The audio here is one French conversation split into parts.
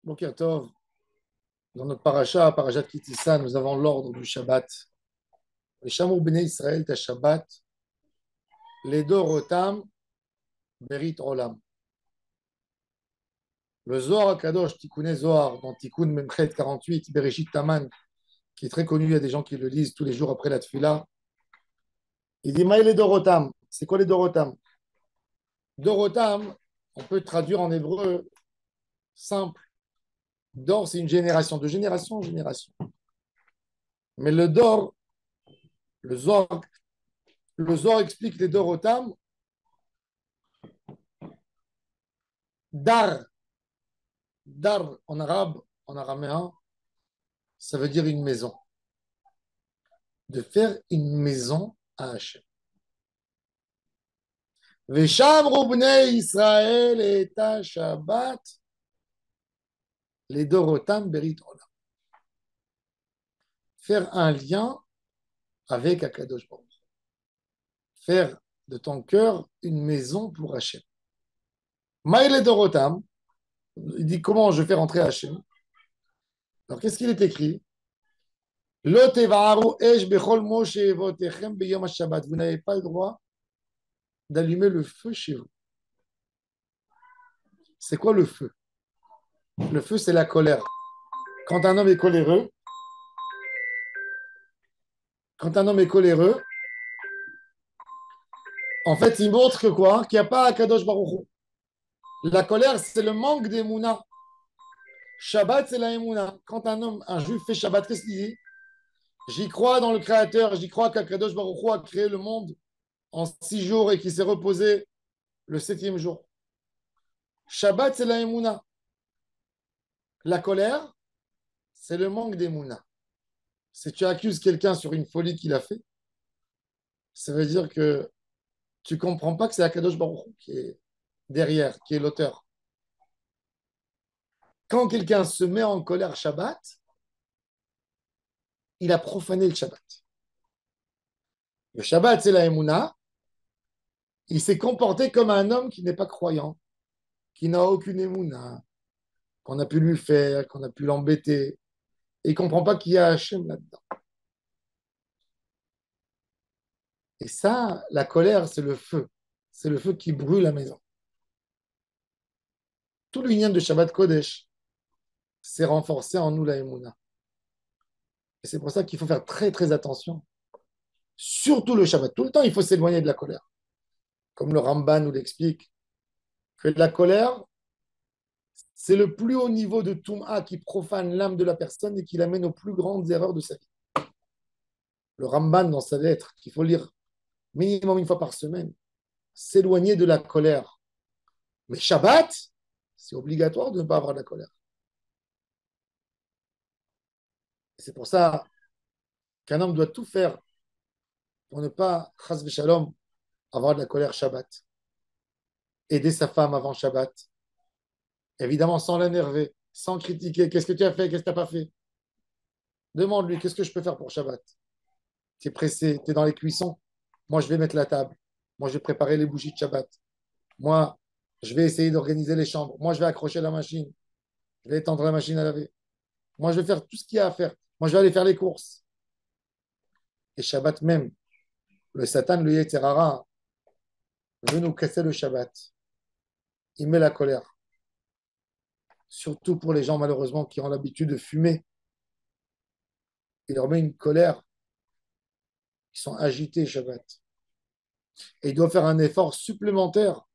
Boker Tov, dans notre paracha, parashat Kitissa, nous avons l'ordre du Shabbat. Les Shamur Bnei Israël, ta Shabbat, les Dorotam, Berit Olam. Le Zohar Kadosh, Tikkun Zohar, dans Tikkun Memchet 48, Bereshit Taman, qui est très connu, il y a des gens qui le lisent tous les jours après la Tfila. Il dit Maï les Dorotam. C'est quoi les Dorotam? Dorotam, on peut traduire en hébreu simple. Dor, c'est une génération, de génération en génération. Mais le Dor, le Zohar, le Zohar explique les Dorotam. Dar, Dar en arabe, en araméen, ça veut dire une maison. De faire une maison à Hachem. Vesham Rubnei Israël et Shabbat, les Dorotam Berit Olam. Faire un lien avec Akadosh Baruch. Faire de ton cœur une maison pour Hachem. Maïle Dorotam, il dit comment je fais rentrer Hachem. Alors qu'est-ce qu'il est écrit? Lo tevaru esh bechol moshe votechem beyom Shabbat. Vous n'avez pas le droit d'allumer le feu chez vous. C'est quoi le feu? Le feu, c'est la colère. Quand un homme est coléreux, en fait, il montre que quoi? Qu'il n'y a pas Akadosh Baruch Hu. La colère, c'est le manque d'émouna. Shabbat, c'est la émouna. Quand un juif fait Shabbat, qu'est-ce qu'il dit? J'y crois dans le Créateur, j'y crois qu'Akadosh Baruch Hu a créé le monde en 6 jours et qu'il s'est reposé le 7e jour. Shabbat, c'est la émouna. La colère, c'est le manque d'émouna. Si tu accuses quelqu'un sur une folie qu'il a fait, ça veut dire que tu ne comprends pas que c'est Akadosh Baruch Hu qui est derrière, qui est l'auteur. Quand quelqu'un se met en colère Shabbat, il a profané le Shabbat. Le Shabbat, c'est la Emouna. Il s'est comporté comme un homme qui n'est pas croyant, qui n'a aucune Emouna, qu'on a pu lui faire, qu'on a pu l'embêter, et il ne comprend pas qu'il y a Hachem là-dedans. Et ça, la colère, c'est le feu. C'est le feu qui brûle la maison. Tout l'union de Shabbat Kodesh s'est renforcé en nous la Emouna. Et c'est pour ça qu'il faut faire très très attention. Surtout le Shabbat. Tout le temps, il faut s'éloigner de la colère. Comme le Ramban nous l'explique, que la colère, c'est le plus haut niveau de Toum'a qui profane l'âme de la personne et qui l'amène aux plus grandes erreurs de sa vie. Le Ramban, dans sa lettre, qu'il faut lire minimum une fois par semaine, s'éloigner de la colère. Mais Shabbat, c'est obligatoire de ne pas avoir de la colère. C'est pour ça qu'un homme doit tout faire pour ne pas, chas v'shalom, avoir de la colère Shabbat. Aider sa femme avant Shabbat. Évidemment, sans l'énerver, sans critiquer. Qu'est-ce que tu as fait? Qu'est-ce que tu n'as pas fait? Demande-lui, qu'est-ce que je peux faire pour Shabbat? Tu es pressé, tu es dans les cuissons. Moi, je vais mettre la table. Moi, je vais préparer les bougies de Shabbat. Moi, je vais essayer d'organiser les chambres. Moi, je vais accrocher la machine. Je vais étendre la machine à laver. Moi, je vais faire tout ce qu'il y a à faire. Moi, je vais aller faire les courses. Et Shabbat même, le Satan, le Yetzer Hara, veut nous casser le Shabbat. Il met la colère. Surtout pour les gens, malheureusement, qui ont l'habitude de fumer. Il leur met une colère. Ils sont agités Shabbat. Et ils doivent faire un effort supplémentaire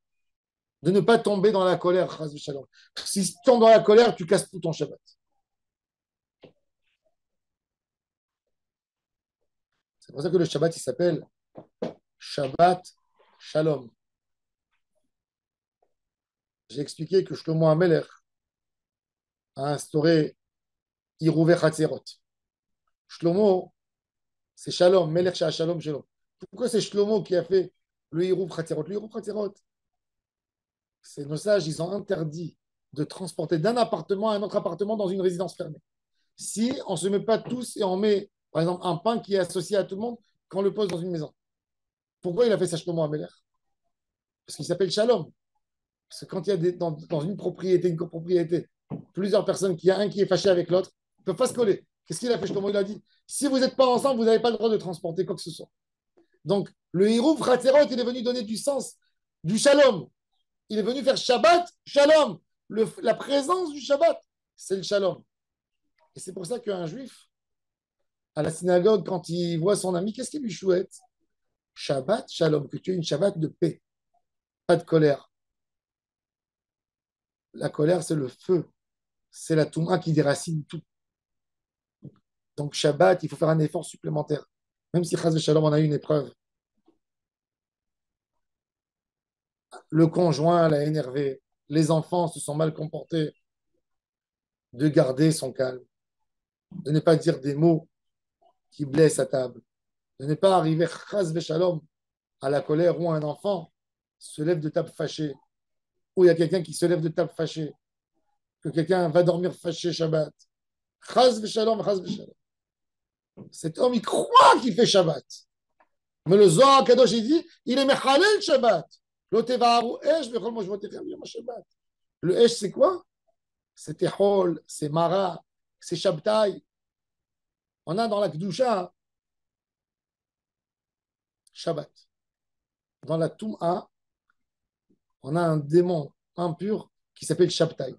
de ne pas tomber dans la colère. Si tu tombes dans la colère, tu casses tout ton Shabbat. C'est pour ça que le Shabbat, il s'appelle Shabbat Shalom. J'ai expliqué que Shlomo HaMelech a instauré Irouvé Chatzerot. Shlomo, c'est Shalom, Melech Shah Shalom Shalom. Pourquoi c'est Shlomo qui a fait le Irouv Chatzerot? Le Irouv Chatzerot, c'est nos sages, ils ont interdit de transporter d'un appartement à un autre appartement dans une résidence fermée. Si on ne se met pas tous et on met, par exemple, un pain qui est associé à tout le monde, qu'on le pose dans une maison. Pourquoi il a fait ça Shlomo HaMelech? Parce qu'il s'appelle Shalom. Parce que quand il y a dans une propriété, une copropriété, plusieurs personnes, qu'il y a un qui est fâché avec l'autre, ils ne peuvent pas se coller. Qu'est-ce qu'il a fait? Shlomo, il a dit, si vous n'êtes pas ensemble, vous n'avez pas le droit de transporter quoi que ce soit. Donc, le Hirouv Chatzerot, il est venu donner du sens, du shalom. Il est venu faire Shabbat, shalom. La présence du Shabbat, c'est le shalom. Et c'est pour ça qu'un juif, à la synagogue, quand il voit son ami, qu'est-ce qu'il lui souhaite? Shabbat, shalom, que tu aies une Shabbat de paix, pas de colère. La colère, c'est le feu, c'est la touma qui déracine tout. Donc, Shabbat, il faut faire un effort supplémentaire. Même si Chaz Shalom, on a eu une épreuve. Le conjoint l'a énervé, les enfants se sont mal comportés, de garder son calme, de ne pas dire des mots qui blessent à table, de ne pas arriver Chaz Shalom à la colère où un enfant se lève de table fâché, où il y a quelqu'un qui se lève de table fâché, que quelqu'un va dormir fâché Shabbat. Chaz Shalom, Chaz Shalom. Cet homme, il croit qu'il fait Shabbat. Mais le Zohar Kadosh, il dit, il est Mechalel Shabbat. Le Esh, c'est quoi? C'est Tehol, c'est Mara, c'est Shabtai. On a dans la Kedusha Shabbat. Dans la Toum'a, on a un démon impur qui s'appelle Shabtai,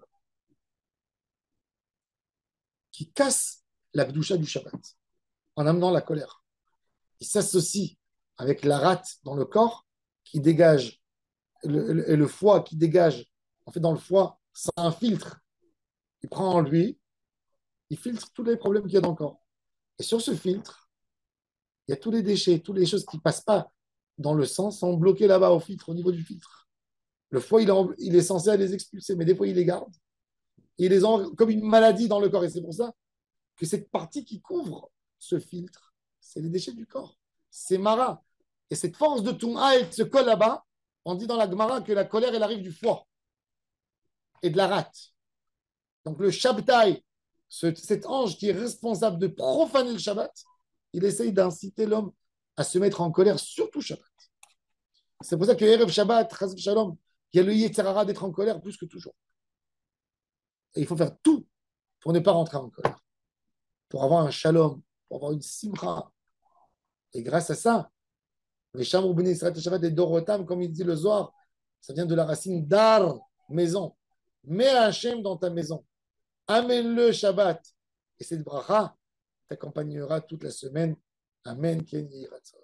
qui casse la Kedusha du Shabbat en amenant la colère. Il s'associe avec la rate dans le corps qui dégage, et le foie qui dégage. En fait, dans le foie, c'est un filtre. Il prend en lui, il filtre tous les problèmes qu'il y a dans le corps. Et sur ce filtre, il y a tous les déchets, toutes les choses qui ne passent pas dans le sang sont bloquées là-bas au filtre, au niveau du filtre. Le foie, il est censé les expulser, mais des fois, il les garde. Et il les a comme une maladie dans le corps. Et c'est pour ça que cette partie qui couvre ce filtre, c'est les déchets du corps. C'est Mara. Et cette force de Toum'a, elle se colle là-bas. On dit dans la Gemara que la colère, elle arrive du foie et de la rate. Donc le Shabtai, cet ange qui est responsable de profaner le Shabbat, il essaye d'inciter l'homme à se mettre en colère, surtout Shabbat. C'est pour ça que Erev Shabbat, Chaz Shalom, il y a le Yetzirara d'être en colère plus que toujours. Et il faut faire tout pour ne pas rentrer en colère, pour avoir un shalom, pour avoir une simcha. Et grâce à ça, les Shamou Bnei Israël Shabbat et Dorotam, comme il dit le Zohar, ça vient de la racine dar, maison. Mets Hachem dans ta maison. Amène-le Shabbat. Et cette bracha t'accompagnera toute la semaine. Amen. Ken Yiratzah.